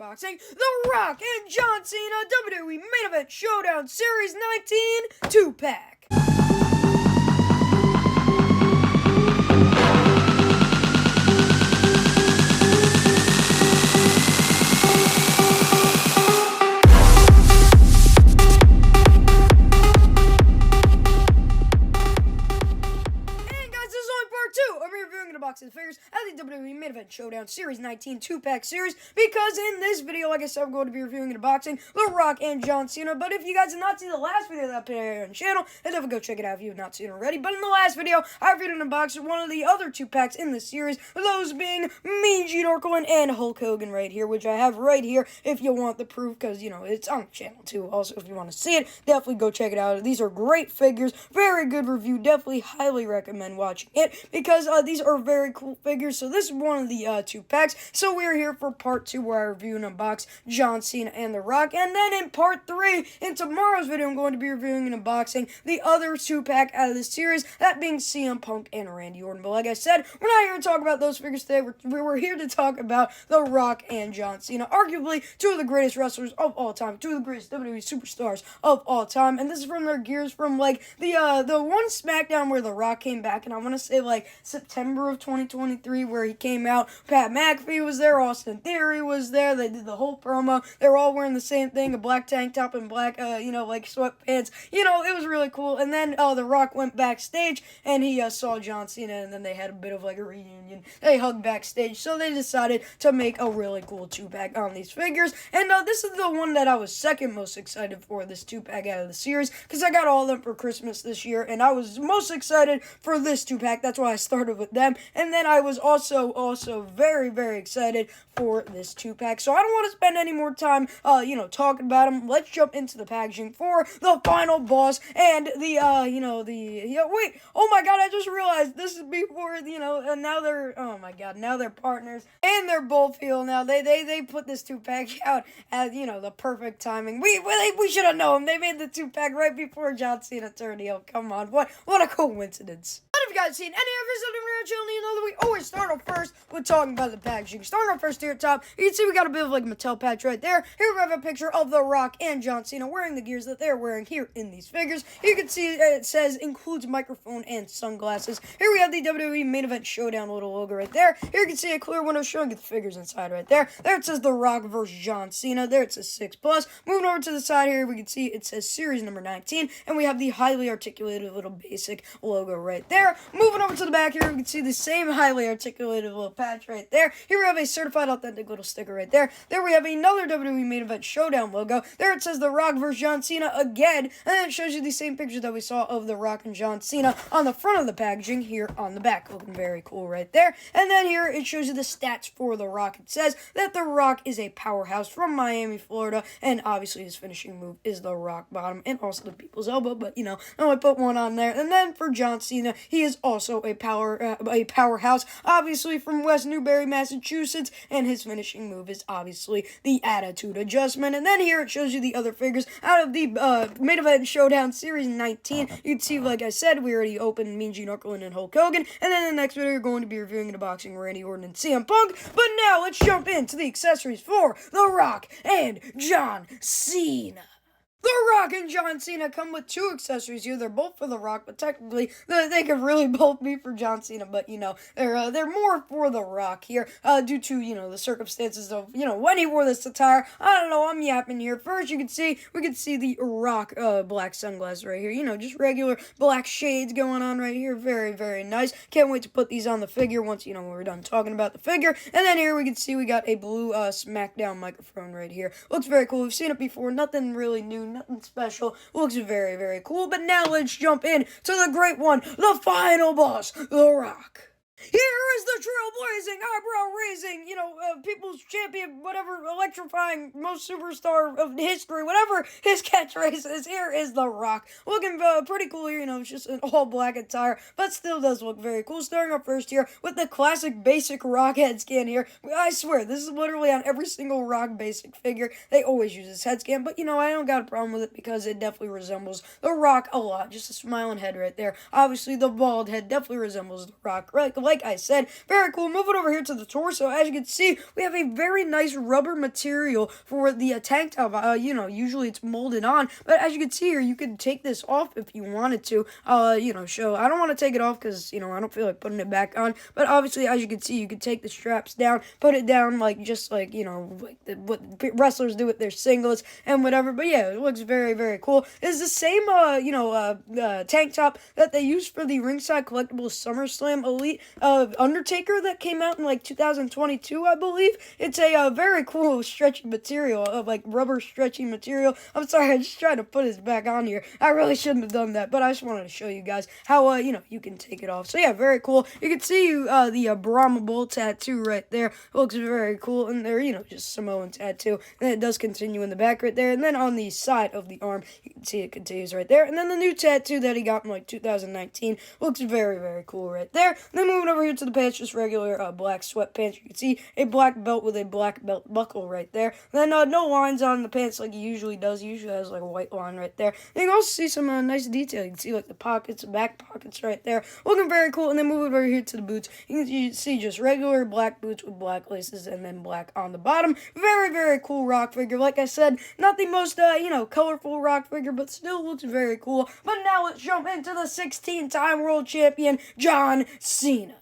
Boxing, The Rock and John Cena WWE Main Event Showdown Series 19 2-pack. Boxing figures at the WWE Main Event Showdown Series 19 2-pack series, because in this video, like I said, I'm going to be reviewing and unboxing The Rock and John Cena. But if you guys have not seen the last video that I put here on the channel, then definitely go check it out if you have not seen it already. But in the last video, I reviewed and unboxed one of the other 2-packs in the series, those being Mean Gene Okerlund and Hulk Hogan right here, which I have right here if you want the proof, because, you know, it's on the channel too. Also, if you want to see it, definitely go check it out. These are great figures, very good review, definitely highly recommend watching it, because these are very cool figures. So this is one of the 2-packs. So we're here for part 2 where I review and unbox John Cena and The Rock. And then in part 3, in tomorrow's video, I'm going to be reviewing and unboxing the other 2-pack out of this series, that being CM Punk and Randy Orton. But like I said, we're not here to talk about those figures today. We're here to talk about The Rock and John Cena, arguably two of the greatest wrestlers of all time, two of the greatest WWE superstars of all time. And this is from their gears from like the one SmackDown where The Rock came back, and I want to say like September of 2023, where he came out. Pat McAfee was there, Austin Theory was there. They did the whole promo. They were all wearing the same thing, a black tank top and black, like sweatpants. You know, it was really cool. And then The Rock went backstage, and he saw John Cena, and then they had a bit of like a reunion. They hugged backstage, so they decided to make a really cool 2-pack on these figures. And this is the one that I was second most excited for, this 2-pack out of the series, because I got all of them for Christmas this year, and I was most excited for this 2-pack. That's why I started with them. And then I was also very, very excited for this 2-pack. So I don't want to spend any more time, talking about them. Let's jump into the packaging for the final boss and wait, oh my god, I just realized this is before, and now they're, oh my god, now they're partners, and they're both heel now. They put this 2-pack out at, the perfect timing. We should have known. They made the 2-pack right before John Cena turned heel. Come on, what a coincidence. If you guys seen any of this on the channel, you know that we always start off first with talking about the packaging. Starting off first here at top, you can see we got a bit of like a Mattel patch right there. Here we have a picture of The Rock and John Cena wearing the gears that they're wearing here in these figures. You can see it says includes microphone and sunglasses. Here we have the WWE Main Event Showdown little logo right there. Here you can see a clear window showing you the figures inside right there. There it says The Rock versus John Cena. There it says 6+. Moving over to the side here, we can see it says series number 19, and we have the highly articulated little basic logo right there. Moving over to the back here, we can see the same highly articulated little patch right there. Here we have a certified authentic little sticker right there. There we have another WWE Main Event Showdown logo. There it says The Rock vs. John Cena again, and then it shows you the same picture that we saw of The Rock and John Cena on the front of the packaging here on the back. Looking very cool right there. And then here it shows you the stats for The Rock. It says that The Rock is a powerhouse from Miami, Florida, and obviously his finishing move is the rock bottom and also the people's elbow, but I only put one on there. And then for John Cena, he is also a powerhouse, obviously from West Newbury, Massachusetts, and his finishing move is obviously the attitude adjustment. And then here it shows you the other figures out of the Main Event Showdown Series 19. You can see, like I said, we already opened Mean Gene Okerlund and Hulk Hogan, and then in the next video you're going to be reviewing and unboxing Randy Orton and CM Punk. But now let's jump into the accessories for The Rock and John Cena. The Rock and John Cena come with 2 accessories here. They're both for The Rock, but technically they could really both be for John Cena. But they're more for The Rock here, due to the circumstances of when he wore this attire. I don't know. I'm yapping here. First, we can see the Rock black sunglasses right here. Just regular black shades going on right here. Very, very nice. Can't wait to put these on the figure once we're done talking about the figure. And then here we can see we got a blue SmackDown microphone right here. Looks very cool. We've seen it before. Nothing really new. Nothing special. Looks very, very cool. But now let's jump in to the great one, the final boss, The Rock. Here is the trailblazing, eyebrow-raising, people's champion, whatever, electrifying, most superstar of history, whatever his catchphrase is. Here is The Rock. Looking pretty cool here, it's just an all-black attire, but still does look very cool. Starting off first here with the classic basic Rock head scan here. I swear, this is literally on every single Rock basic figure. They always use this head scan, but, I don't got a problem with it because it definitely resembles The Rock a lot. Just a smiling head right there. Obviously, the bald head definitely resembles The Rock, right? like I said, very cool. Moving over here to the torso, as you can see, we have a very nice rubber material for the tank top. Usually it's molded on, but as you can see here, you could take this off if you wanted to. Show. I don't want to take it off because I don't feel like putting it back on. But obviously, as you can see, you could take the straps down, put it down like what wrestlers do with their singlets and whatever. But yeah, it looks very, very cool. It's the same tank top that they used for the Ringside Collectibles SummerSlam Elite Undertaker that came out in like 2022, I believe. It's a very cool stretchy material of like rubber stretchy material. I'm sorry, I just tried to put it back on here. I really shouldn't have done that, but I just wanted to show you guys how you can take it off. So yeah, very cool. You can see the Brahma Bull tattoo right there. It looks very cool, and there just Samoan tattoo. And it does continue in the back right there, and then on the side of the arm, you can see it continues right there. And then the new tattoo that he got in like 2019 looks very, very cool right there. And then moving over here to the pants, just regular black sweatpants. You can see a black belt with a black belt buckle right there. And then no lines on the pants like he usually does. He usually has like a white line right there. And you can also see some nice detail. You can see like the pockets, the back pockets right there. Looking very cool. And then moving over here to the boots, you can see just regular black boots with black laces and then black on the bottom. Very, very cool rock figure. Like I said, not the most, colorful rock figure, but still looks very cool. But now let's jump into the 16-time world champion, John Cena.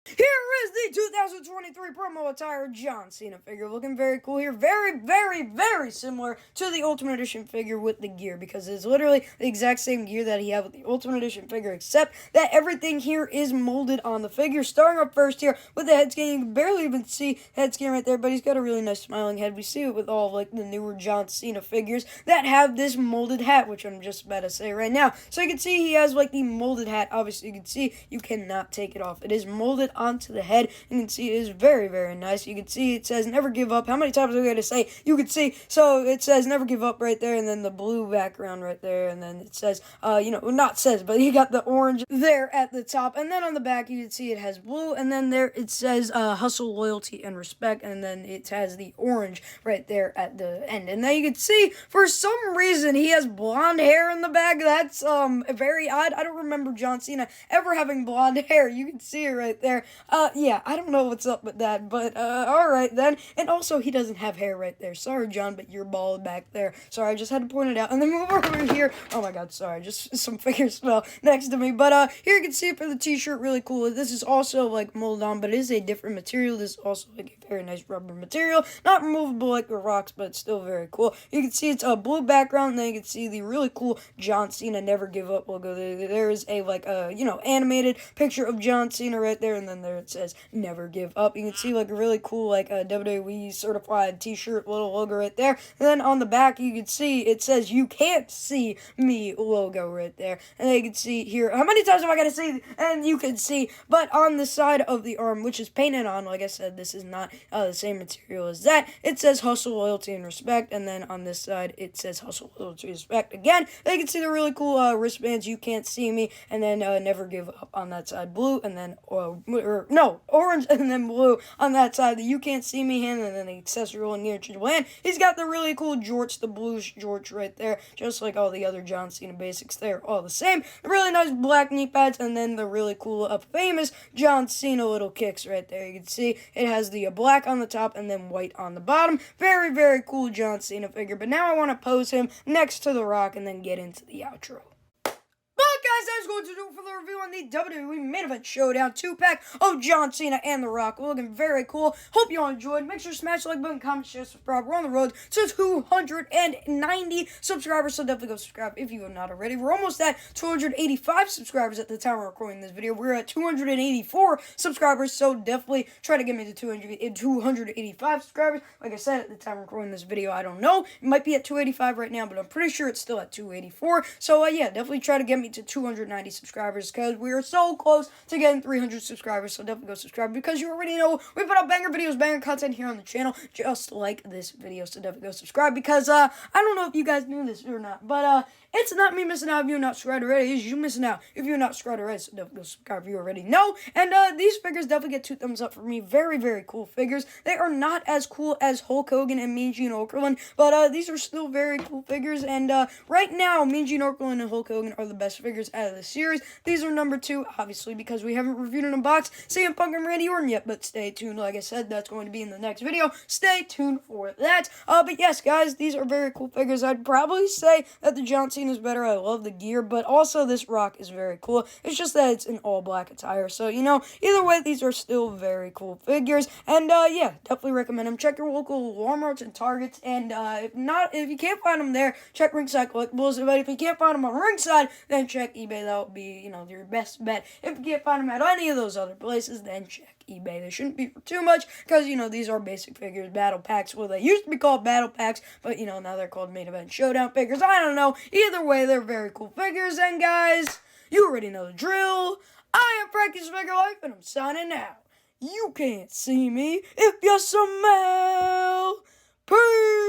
Here is the 2023 promo attire John Cena figure. Looking very cool here. Very, very, very similar to the Ultimate Edition figure with the gear, because it's literally the exact same gear that he had with the Ultimate Edition figure, except that everything here is molded on the figure. Starting up first here with the head scan. You can barely even see head scan right there, but he's got a really nice smiling head. We see it with all of like the newer John Cena figures that have this molded hat, which I'm just about to say right now. So you can see he has like the molded hat. Obviously, you can see you cannot take it off. It is molded onto the head. You can see it is very, very nice. You can see it says never give up. How many times are we going to say you can see? So it says never give up right there, and then the blue background right there, and then it says not says, but you got the orange there at the top, and then on the back you can see it has blue, and then there it says hustle, loyalty, and respect, and then it has the orange right there at the end. And then you can see for some reason he has blonde hair in the back. That's very odd. I don't remember John Cena ever having blonde hair. You can see it right there. Yeah, I don't know what's up with that, but, alright then. And also, he doesn't have hair right there. Sorry, John, but you're bald back there. Sorry, I just had to point it out. And then move over here. Oh my god, sorry, just some figures fell next to me. But, here you can see it for the t-shirt, really cool. This is also, like, molded on, but it is a different material. This is also, like, a very nice rubber material. Not removable like the rocks, but it's still very cool. You can see it's a blue background, and then you can see the really cool John Cena Never Give Up logo. There is a, like, animated picture of John Cena right there, and then there it says never give up. You can see like a really cool like a WWE certified t-shirt little logo right there, and then on the back you can see it says you can't see me logo right there, and then you can see here how many times am I gonna say, and you can see, but on the side of the arm, which is painted on, like I said, this is not the same material as that, it says hustle, loyalty, and respect, and then on this side it says hustle, loyalty, respect again. And you can see the really cool wristbands, you can't see me, and then never give up on that side, blue, and then orange, and then blue on that side, the you can't see me hand, and then the accessory and interchangeable hand. He's got the really cool jorts, the blue jorts right there, just like all the other John Cena basics. They're all the same. The really nice black knee pads, and then the really cool famous John Cena little kicks right there. You can see it has the black on the top and then white on the bottom. Very, very cool John Cena figure. But now I want to pose him next to The Rock and then get into the outro. Guys, that's going to do it for the review on the WWE Main Event Showdown 2-pack of John Cena and The Rock. Looking very cool. Hope you all enjoyed. Make sure to smash the like button, comment, share, subscribe. We're on the road to 290 subscribers, so definitely go subscribe if you have not already. We're almost at 285 subscribers at the time of recording this video. We're at 284 subscribers, so definitely try to get me to 285 subscribers. Like I said, at the time of recording this video, I don't know. It might be at 285 right now, but I'm pretty sure it's still at 284. So, yeah, definitely try to get me to 290 subscribers, because we are so close to getting 300 subscribers, so definitely go subscribe, because you already know we put out banger videos, banger content here on the channel, just like this video, so definitely go subscribe, because, I don't know if you guys knew this or not, but, it's not me missing out if you're not subscribed already. It's you missing out if you're not subscribed already. So definitely go subscribe if you already know. And these figures definitely get 2 thumbs up for me. Very, very cool figures. They are not as cool as Hulk Hogan and Mean Gene Okerlund, but these are still very cool figures. And right now, Mean Gene Okerlund and Hulk Hogan are the best figures out of the series. These are number 2, obviously, because we haven't reviewed an unbox CM Punk and Randy Orton yet, but stay tuned. Like I said, that's going to be in the next video. Stay tuned for that. But yes, guys, these are very cool figures. I'd probably say that the John Cena is better. I love the gear, but also this Rock is very cool. It's just that it's in all black attire, so, you know, either way, these are still very cool figures, and, yeah, definitely recommend them. Check your local Walmarts and Targets, and, if you can't find them there, check Ringside Collectibles, but if you can't find them on Ringside, then check eBay. That would be, you know, your best bet. If you can't find them at any of those other places, then check eBay. They shouldn't be for too much, because, you know, these are basic figures, battle packs. Well, they used to be called battle packs, but, you know, now they're called main event showdown figures. I don't know. Either way, they're very cool figures, and guys, you already know the drill. I am Frankie's Figure Life, and I'm signing out. You can't see me if you smell. Peace.